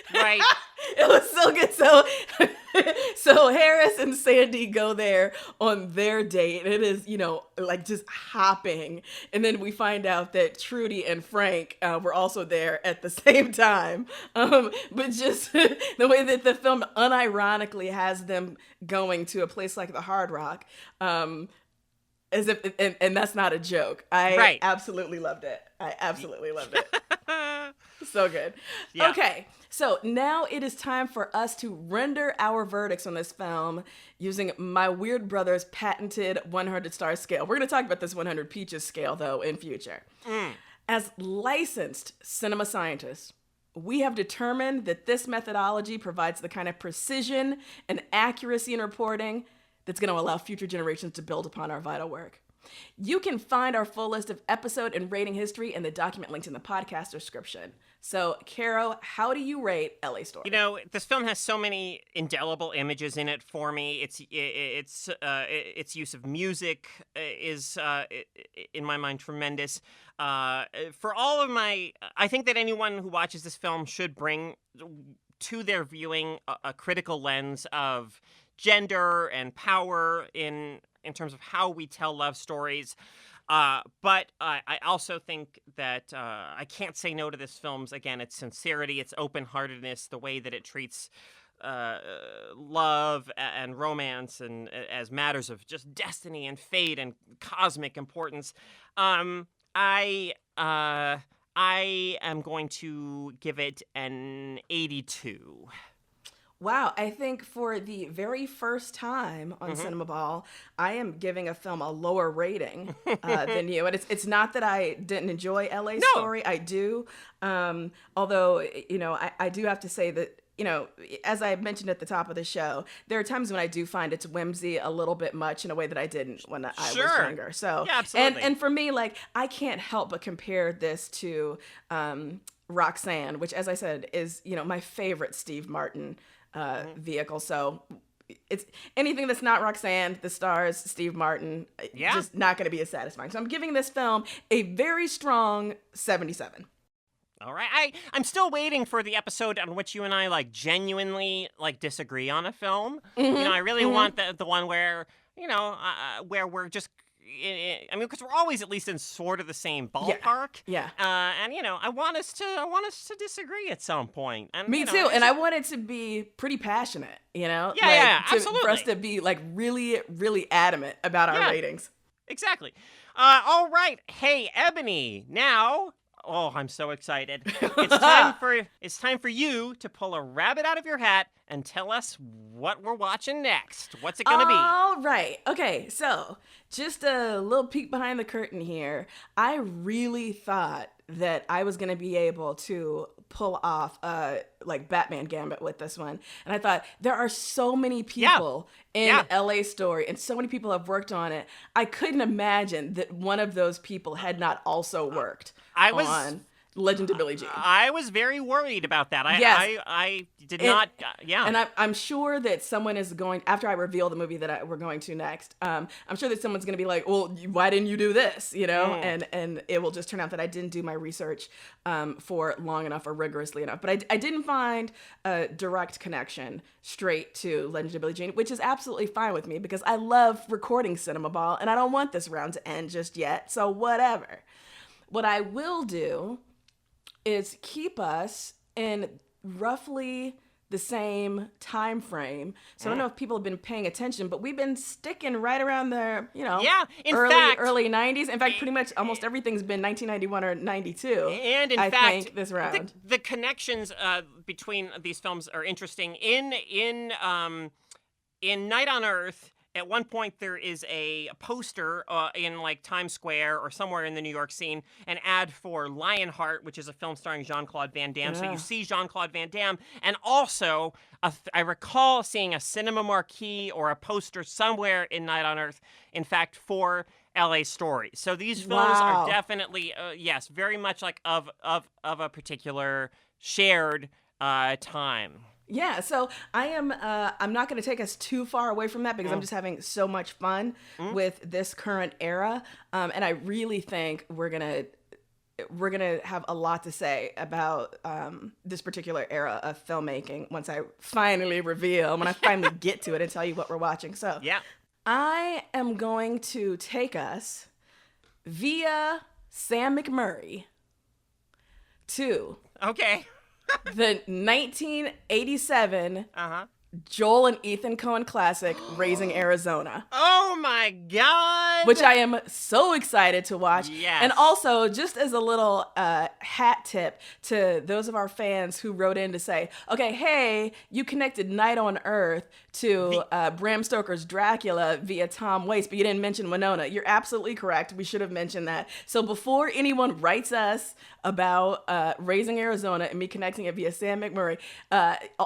A: It was so good. So Harris and Sandy go there on their date. It is, like just hopping. And then we find out that Trudy and Frank were also there at the same time. But just the way that the film unironically has them going to a place like the Hard Rock, as if, and that's not a joke. I absolutely loved it. So good.
B: Yeah.
A: Okay, so now it is time for us to render our verdicts on this film using my weird brother's patented 100-star scale. We're going to talk about this 100 Peaches scale, though, in future. As licensed cinema scientists, we have determined that this methodology provides the kind of precision and accuracy in reporting that's going to allow future generations to build upon our vital work. You can find our full list of episode and rating history in the document linked in the podcast description. So, Caro, how do you rate LA Story?
B: This film has so many indelible images in it for me. Its use of music is, in my mind, tremendous. For all of I think that anyone who watches this film should bring to their viewing a critical lens of gender and power in terms of how we tell love stories. But I also think that I can't say no to this film's, again, its sincerity, its open-heartedness, the way that it treats love and romance and as matters of just destiny and fate and cosmic importance. I am going to give it an 82.
A: Wow, I think for the very first time on Cinemaball, I am giving a film a lower rating than you. And it's not that I didn't enjoy LA Story. I do. Although, I do have to say that, as I mentioned at the top of the show, there are times when I do find its whimsy a little bit much in a way that I didn't when I was younger. So,
B: yeah, absolutely.
A: And for me, like, I can't help but compare this to Roxanne, which, as I said, is, my favorite Steve Martin vehicle. So it's anything that's not Roxanne, the stars Steve Martin, just not going to be as satisfying. So I'm giving this film a very strong 77.
B: All right. I'm still waiting for the episode on which you and I genuinely disagree on a film. I really want the one where, where we're just because we're always at least in sort of the same ballpark.
A: Yeah.
B: And I want us to disagree at some point. And
A: me too. And I want it to be pretty passionate.
B: Yeah,
A: absolutely. For us to be really, really adamant about our ratings.
B: Exactly. All right. Hey, Ebony. Now. Oh, I'm so excited. It's time for you to pull a rabbit out of your hat and tell us what we're watching next. What's it going to be?
A: All right. Okay, so just a little peek behind the curtain here. I really thought that I was going to be able to pull off Batman Gambit with this one. And I thought there are so many people in LA Story and so many people have worked on it. I couldn't imagine that one of those people had not also worked on Legend of Billie Jean.
B: I was very worried about that. I did not.
A: And I'm sure that someone is going, after I reveal the movie that we're going to next, I'm sure that someone's going to be like, well, why didn't you do this? And it will just turn out that I didn't do my research for long enough or rigorously enough. But I didn't find a direct connection straight to Legend of Billie Jean, which is absolutely fine with me because I love recording Cinemaball and I don't want this round to end just yet. So whatever. What I will do is keep us in roughly the same time frame. So I don't know if people have been paying attention, but we've been sticking right around there, early 90s. In fact, pretty much almost everything's been 1991 or 92.
B: And in
A: I
B: fact,
A: think, this round.
B: The connections between these films are interesting. In Night on Earth, at one point, there is a poster in Times Square or somewhere in the New York scene, an ad for Lionheart, which is a film starring Jean-Claude Van Damme. So you see Jean-Claude Van Damme, and also I recall seeing a cinema marquee or a poster somewhere in Night on Earth, in fact, for LA Story. So these films are definitely, very much of a particular shared time.
A: Yeah, so I'm not going to take us too far away from that because I'm just having so much fun with this current era, and I really think we're gonna have a lot to say about this particular era of filmmaking once I finally reveal, when I finally get to it and tell you what we're watching. So I am going to take us via Sam McMurray to the 1987 Joel and Ethan Coen classic, Raising Arizona.
B: Oh my God!
A: Which I am so excited to watch.
B: Yes.
A: And also, just as a little hat tip to those of our fans who wrote in to say, okay, hey, you connected Night on Earth to Bram Stoker's Dracula via Tom Waits, but you didn't mention Winona. You're absolutely correct. We should have mentioned that. So before anyone writes us about Raising Arizona and me connecting it via Sam McMurray,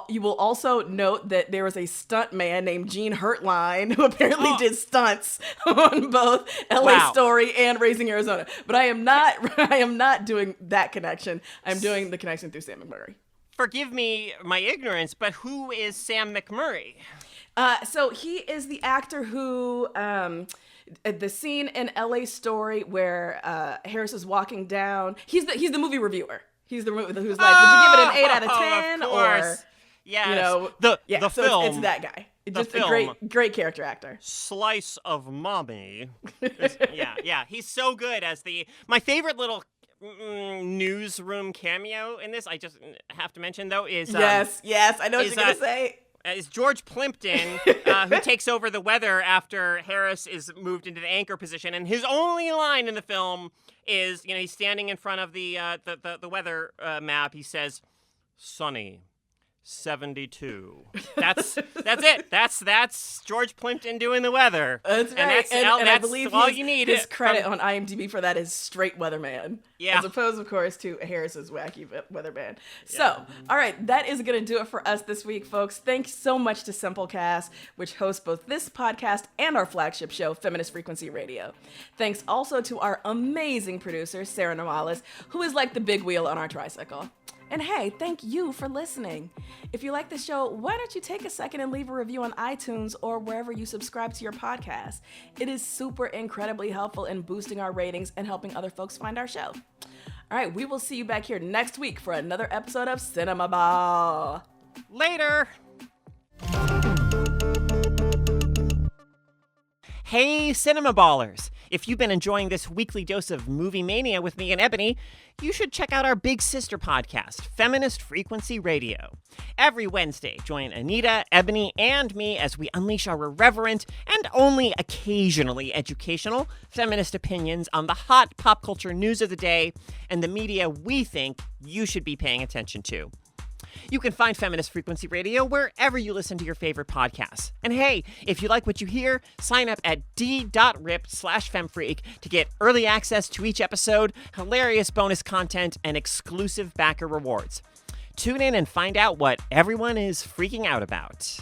A: you will also note that there was a stunt man named Gene Hurtline who apparently did stunts on both LA Story and Raising Arizona. But I am not doing that connection. I'm doing the connection through Sam McMurray.
B: Forgive me my ignorance, but who is Sam McMurray?
A: So he is the actor who, the scene in LA Story where Harris is walking down, he's the movie reviewer. He's the movie who's like, would you give it an 8 out of 10?
B: Of course.
A: Yes.
B: The
A: so
B: film.
A: It's that guy. Just a great character actor.
B: Slice of mommy. He's so good as my favorite little newsroom cameo in this. I just have to mention though is
A: yes, I know what you're gonna say.
B: Is George Plimpton, who takes over the weather after Harris is moved into the anchor position, and his only line in the film is, he's standing in front of the weather map. He says, "Sonny, 72. That's it. That's George Plimpton doing the weather.
A: That's right.
B: And that's,
A: and
B: that's
A: I believe
B: all you need.
A: His credit on IMDb for that is straight weatherman.
B: Yeah.
A: As opposed, of course, to Harris's wacky weatherman. So, all right, that is going to do it for us this week, folks. Thanks so much to Simplecast, which hosts both this podcast and our flagship show, Feminist Frequency Radio. Thanks also to our amazing producer, Sarah Nairalez, who is like the big wheel on our tricycle. And hey, thank you for listening. If you like the show, why don't you take a second and leave a review on iTunes or wherever you subscribe to your podcast? It is super incredibly helpful in boosting our ratings and helping other folks find our show. All right, we will see you back here next week for another episode of Cinemaball.
B: Later. Hey, Cinemaballers! If you've been enjoying this weekly dose of movie mania with me and Ebony, you should check out our big sister podcast, Feminist Frequency Radio. Every Wednesday, join Anita, Ebony, and me as we unleash our irreverent and only occasionally educational feminist opinions on the hot pop culture news of the day and the media we think you should be paying attention to. You can find Feminist Frequency Radio wherever you listen to your favorite podcasts. And hey, if you like what you hear, sign up at d.rip/femfreak to get early access to each episode, hilarious bonus content, and exclusive backer rewards. Tune in and find out what everyone is freaking out about.